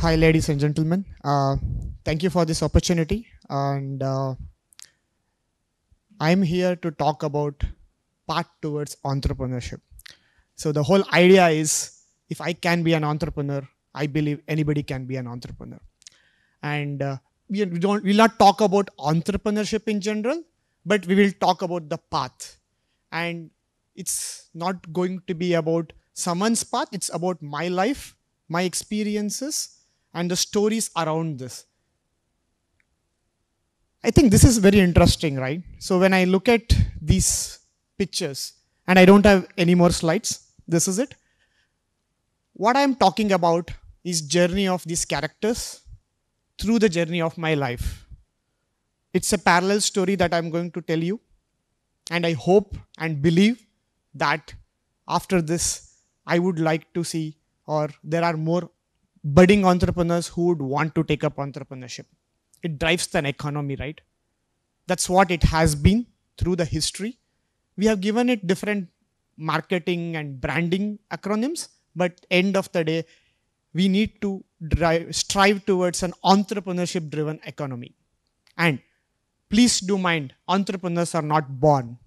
Hi, ladies and gentlemen. Thank you for this opportunity. And I'm here to talk about path towards entrepreneurship. So the whole idea is, if I can be an entrepreneur, I believe anybody can be an entrepreneur. And we'll not talk about entrepreneurship in general, but we will talk about the path. And it's not going to be about someone's path. It's about my life, my experiences, and the stories around this. I think this is very interesting, right? So when I look at these pictures, and I don't have any more slides, this is it. What I'm talking about is journey of these characters through the journey of my life. It's a parallel story that I'm going to tell you. And I hope and believe that after this, I would like to see, or there are more budding entrepreneurs who would want to take up entrepreneurship. It drives the economy, right? That's what it has been through the history. We have given it different marketing and branding acronyms, but end of the day, we need to strive towards an entrepreneurship driven economy. And please do mind, entrepreneurs are not born.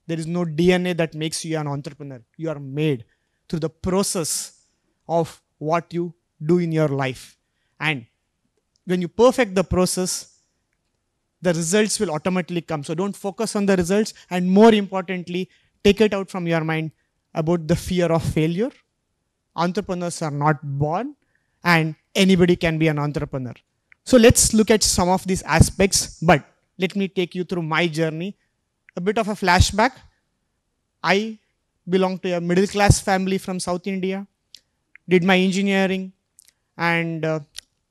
There is no DNA that makes you an entrepreneur. You are made through the process of what you do in your life. And when you perfect the process, the results will automatically come. So don't focus on the results. And more importantly, take it out from your mind about the fear of failure. Entrepreneurs are not born, and anybody can be an entrepreneur. So let's look at some of these aspects, but let me take you through my journey. A bit of a flashback. I belong to a middle class family from South India, did my engineering, and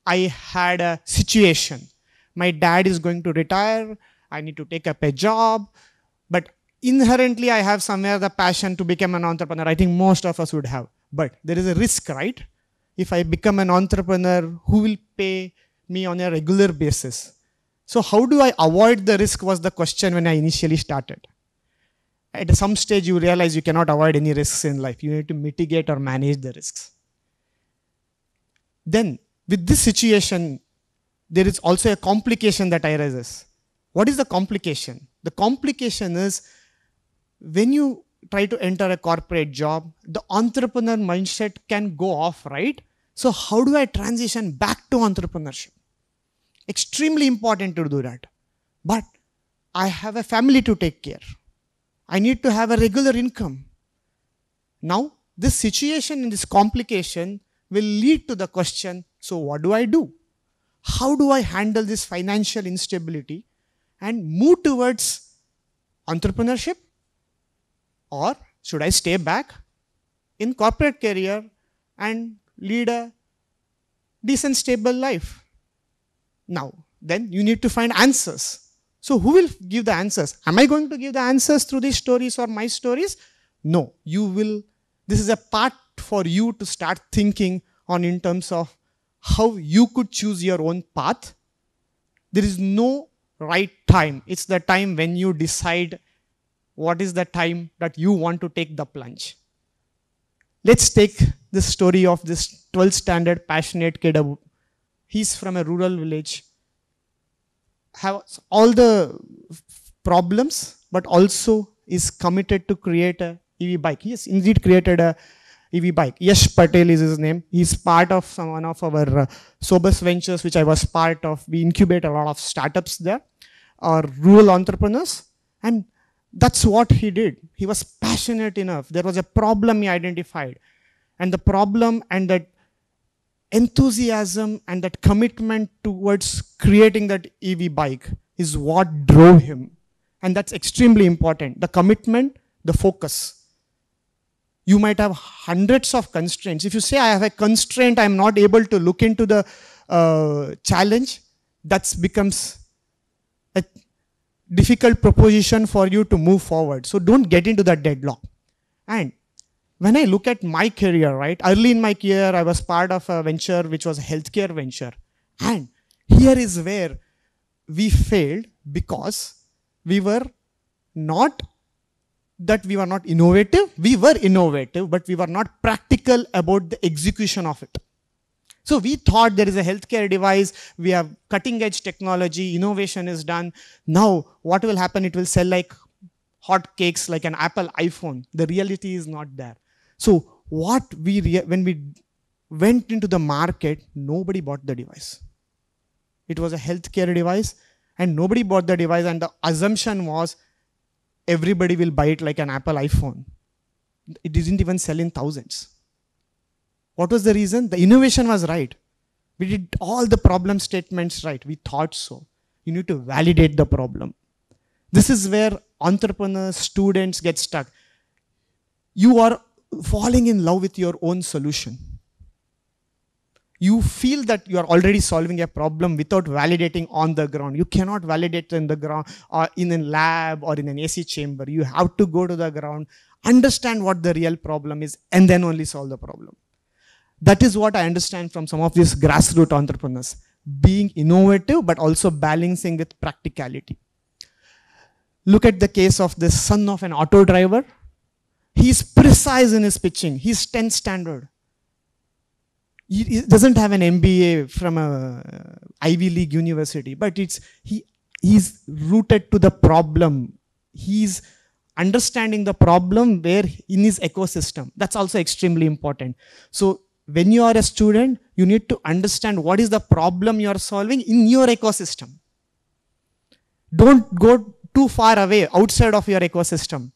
I had a situation. My dad is going to retire. I need to take up a job, but inherently I have somewhere the passion to become an entrepreneur. I think most of us would have, but there is a risk, right? If I become an entrepreneur, who will pay me on a regular basis? So how do I avoid the risk was the question when I initially started. At some stage, you realize you cannot avoid any risks in life. You need to mitigate or manage the risks. Then, with this situation, there is also a complication that arises. What is the complication? The complication is when you try to enter a corporate job, the entrepreneur mindset can go off, right? So how do I transition back to entrepreneurship? Extremely important to do that. But I have a family to take care. I need to have a regular income. Now, this situation and this complication will lead to the question, so what do I do? How do I handle this financial instability and move towards entrepreneurship? Or should I stay back in corporate career and lead a decent, stable life? Now, then you need to find answers. So who will give the answers? Am I going to give the answers through these stories or my stories? No, you will. This is a part for you to start thinking on in terms of how you could choose your own path. There is no right time. It's the time when you decide what is the time that you want to take the plunge. Let's take the story of this 12th standard passionate kid. He's from a rural village, has all the problems, but also is committed to create a EV bike. He has indeed created a EV bike. Yash Patel is his name. He's part of one of our Sobus ventures, which I was part of. We incubate a lot of startups there, or rural entrepreneurs. And that's what he did. He was passionate enough. There was a problem he identified. And the problem and that enthusiasm and that commitment towards creating that EV bike is what drove him. And that's extremely important. The commitment, the focus. You might have hundreds of constraints. If you say, I have a constraint, I'm not able to look into the challenge, that becomes a difficult proposition for you to move forward. So don't get into that deadlock. And when I look at my career, right, early in my career, I was part of a venture which was a healthcare venture. And here is where we failed because we were not innovative. We were innovative, but we were not practical about the execution of it. So we thought there is a healthcare device, we have cutting edge technology, innovation is done. Now what will happen? It will sell like hot cakes, like an Apple iPhone. The reality is not there. So when we went into the market, nobody bought the device. It was a healthcare device and nobody bought the device, and the assumption was everybody will buy it like an Apple iPhone. It didn't even sell in thousands. What was the reason? The innovation was right. We did all the problem statements right. We thought so. You need to validate the problem. This is where entrepreneurs, students get stuck. You are falling in love with your own solution. You feel that you are already solving a problem without validating on the ground. You cannot validate in the ground or in a lab or in an AC chamber. You have to go to the ground, understand what the real problem is, and then only solve the problem. That is what I understand from some of these grassroots entrepreneurs. Being innovative, but also balancing with practicality. Look at the case of the son of an auto driver. He's precise in his pitching. He's 10th standard. He doesn't have an MBA from a Ivy League university, but he's rooted to the problem. He's understanding the problem where in his ecosystem. That's also extremely important. So when you are a student, you need to understand what is the problem you are solving in your ecosystem. Don't go too far away outside of your ecosystem.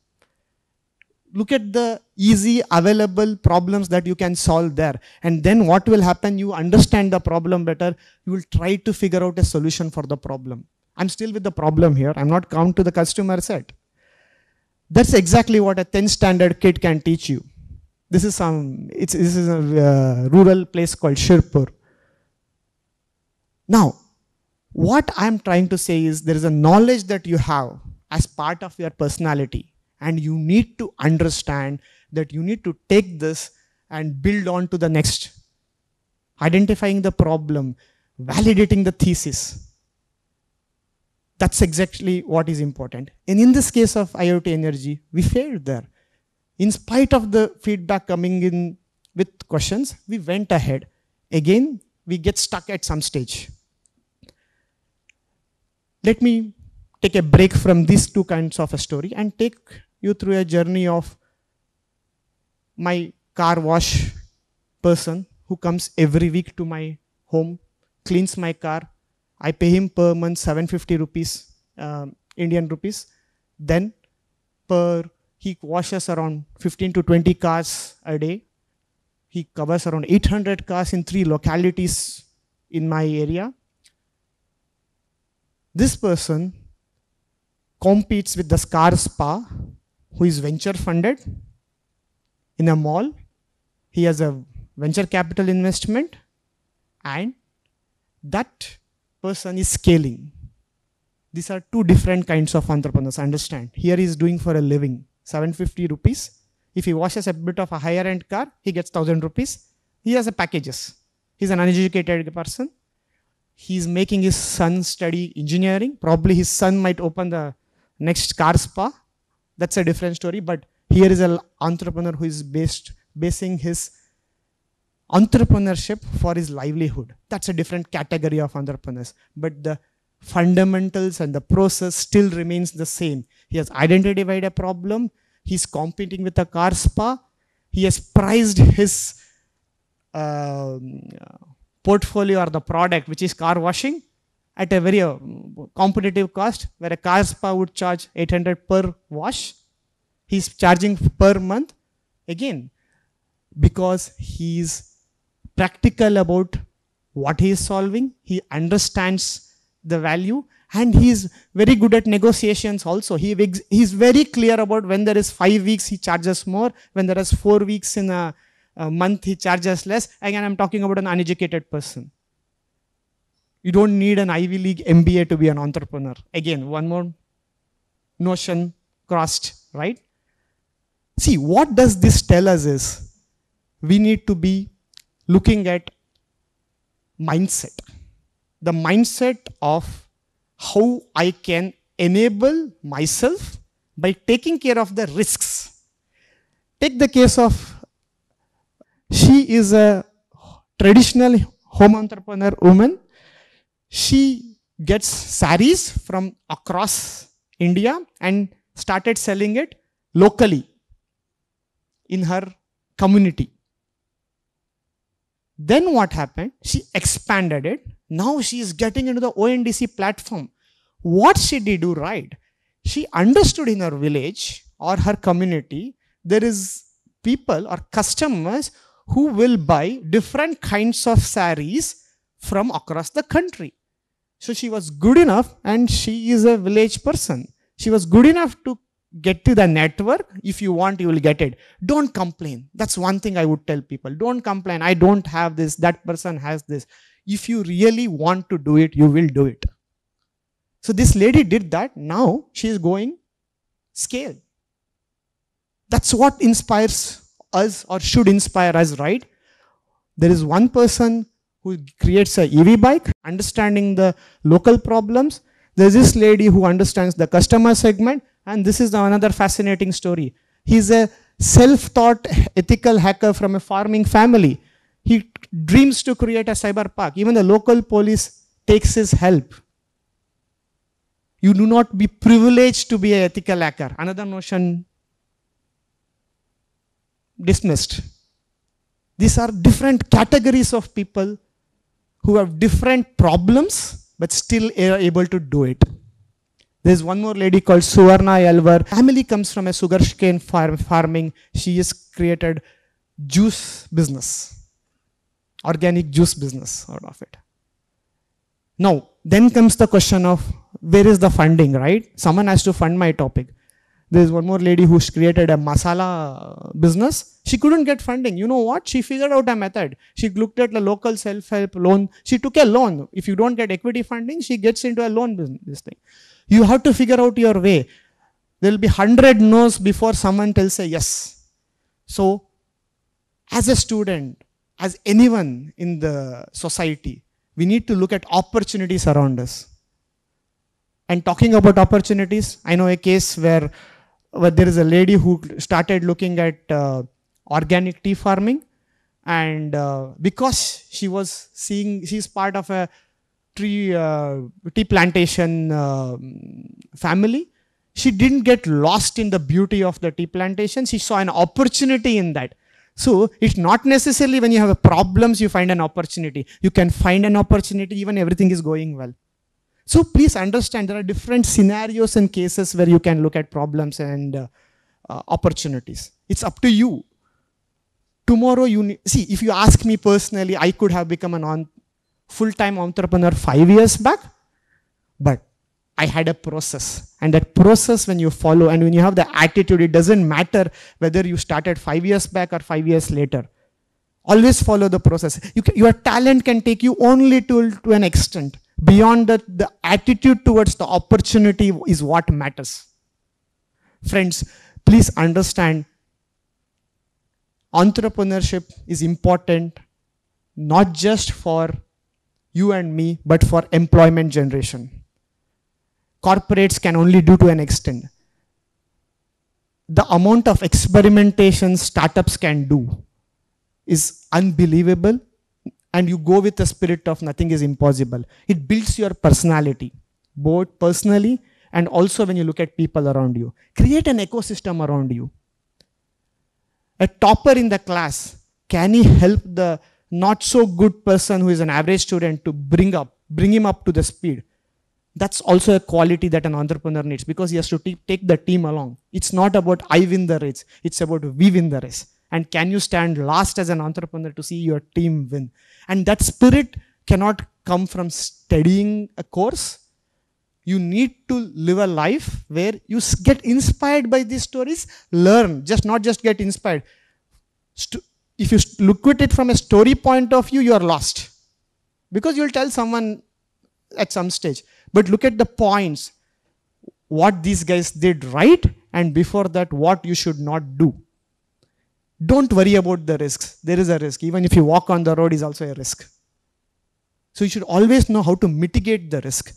Look at the easy available problems that you can solve there. And then what will happen? You understand the problem better. You will try to figure out a solution for the problem. I'm still with the problem here. I'm not come to the customer set. That's exactly what a 10th standard kid can teach you. This is a rural place called Shirpur. Now, what I'm trying to say is there is a knowledge that you have as part of your personality, and you need to understand that you need to take this and build on to the next. Identifying the problem, validating the thesis. That's exactly what is important. And in this case of IoT energy, we failed there. In spite of the feedback coming in with questions, we went ahead. Again, we get stuck at some stage. Let me take a break from these two kinds of a story and take you through a journey of my car wash person who comes every week to my home, cleans my car. I pay him per month 750 rupees, Indian rupees. Then he washes around 15 to 20 cars a day. He covers around 800 cars in 3 localities in my area. This person competes with the car spa, who is venture funded in a mall. He has a venture capital investment, and that person is scaling. These are 2 different kinds of entrepreneurs, understand. Here he is doing for a living, 750 rupees. If he washes a bit of a higher end car, he gets 1000 rupees. He has a packages. He's an uneducated person. He's making his son study engineering. Probably his son might open the next car spa. That's a different story. But here is an entrepreneur who is basing his entrepreneurship for his livelihood. That's a different category of entrepreneurs. But the fundamentals and the process still remains the same. He has identified a problem. He's competing with a car spa. He has priced his portfolio or the product, which is car washing, at a very competitive cost, where a car spa would charge 800 per wash. He's charging per month. Again, because he's practical about what he is solving, he understands the value, and he's very good at negotiations also. He's very clear about when there is 5 weeks, he charges more. When there is 4 weeks in a month, he charges less. Again, I'm talking about an uneducated person. You don't need an Ivy League MBA to be an entrepreneur. Again, one more notion crossed, right? See, what does this tell us is, we need to be looking at mindset. The mindset of how I can enable myself by taking care of the risks. Take the case of, she is a traditional home entrepreneur woman. She gets saris from across India and started selling it locally in her community. Then what happened? She expanded it. Now she is getting into the ONDC platform. What she did do right? She understood in her village or her community, there is people or customers who will buy different kinds of saris from across the country. So she was good enough, and she is a village person. She was good enough to get to the network. If you want, you will get it. Don't complain. That's one thing I would tell people. Don't complain. I don't have this. That person has this. If you really want to do it, you will do it. So this lady did that. Now she is going scale. That's what inspires us or should inspire us, right? There is one person who creates a EV bike, understanding the local problems. There's this lady who understands the customer segment. And this is another fascinating story. He's a self-taught ethical hacker from a farming family. He dreams to create a cyber park. Even the local police takes his help. You do not be privileged to be an ethical hacker. Another notion dismissed. These are different categories of people who have different problems but still are able to do it. There's one more lady called Suvarna Yalvar. Family comes from a sugarcane farming. She has created juice business, organic juice business out of it. Now, then comes the question of where is the funding, right? Someone has to fund my topic. There's one more lady who's created a masala business. She couldn't get funding. You know what? She figured out a method. She looked at the local self-help loan. She took a loan. If you don't get equity funding, she gets into a loan business. This thing. You have to figure out your way. There will be 100 no's before someone tells a yes. So, as a student, as anyone in the society, we need to look at opportunities around us. And talking about opportunities, I know a case where there is a lady who started looking at organic tea farming, and because she was seeing, she's part of a tea plantation family, she didn't get lost in the beauty of the tea plantation. She saw an opportunity in that. So it's not necessarily when you have problems you find an opportunity. You can find an opportunity even everything is going well. So please understand there are different scenarios and cases where you can look at problems and opportunities. It's up to you. Tomorrow see, if you ask me personally, I could have become a full-time entrepreneur 5 years back, but I had a process. And that process, when you follow and when you have the attitude, it doesn't matter whether you started 5 years back or 5 years later. Always follow the process. Your talent can take you only to an extent. Beyond that, the attitude towards the opportunity is what matters. Friends, please understand, entrepreneurship is important not just for you and me, but for employment generation. Corporates can only do to an extent. The amount of experimentation startups can do is unbelievable, and you go with the spirit of nothing is impossible. It builds your personality, both personally and also when you look at people around you. Create an ecosystem around you. A topper in the class, can he help the not so good person who is an average student to bring him up to the speed? That's also a quality that an entrepreneur needs, because he has to take the team along. It's not about I win the race, it's about we win the race. And can you stand last as an entrepreneur to see your team win? And that spirit cannot come from studying a course. You need to live a life where you get inspired by these stories, learn, not just get inspired. If you look at it from a story point of view, you are lost, because you'll tell someone at some stage. But look at the points, what these guys did right, and before that, what you should not do. Don't worry about the risks. There is a risk. Even if you walk on the road is also a risk. So you should always know how to mitigate the risk.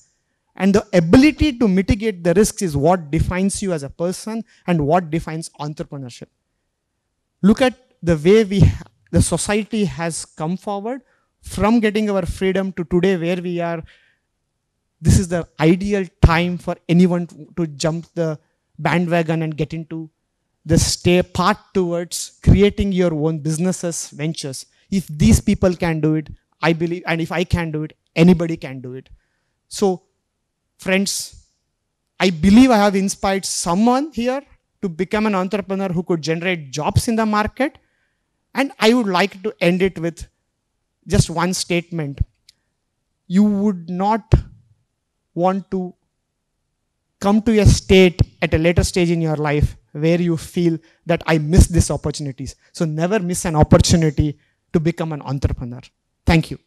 And the ability to mitigate the risks is what defines you as a person and what defines entrepreneurship. Look at the way the society has come forward. from getting our freedom to today where we are, this is the ideal time for anyone to jump the bandwagon and get into the path towards creating your own businesses, ventures. If these people can do it, I believe, and if I can do it, anybody can do it. So, friends, I believe I have inspired someone here to become an entrepreneur who could generate jobs in the market. And I would like to end it with just one statement. You would not want to come to a state at a later stage in your life where you feel that I missed these opportunities. So never miss an opportunity to become an entrepreneur. Thank you.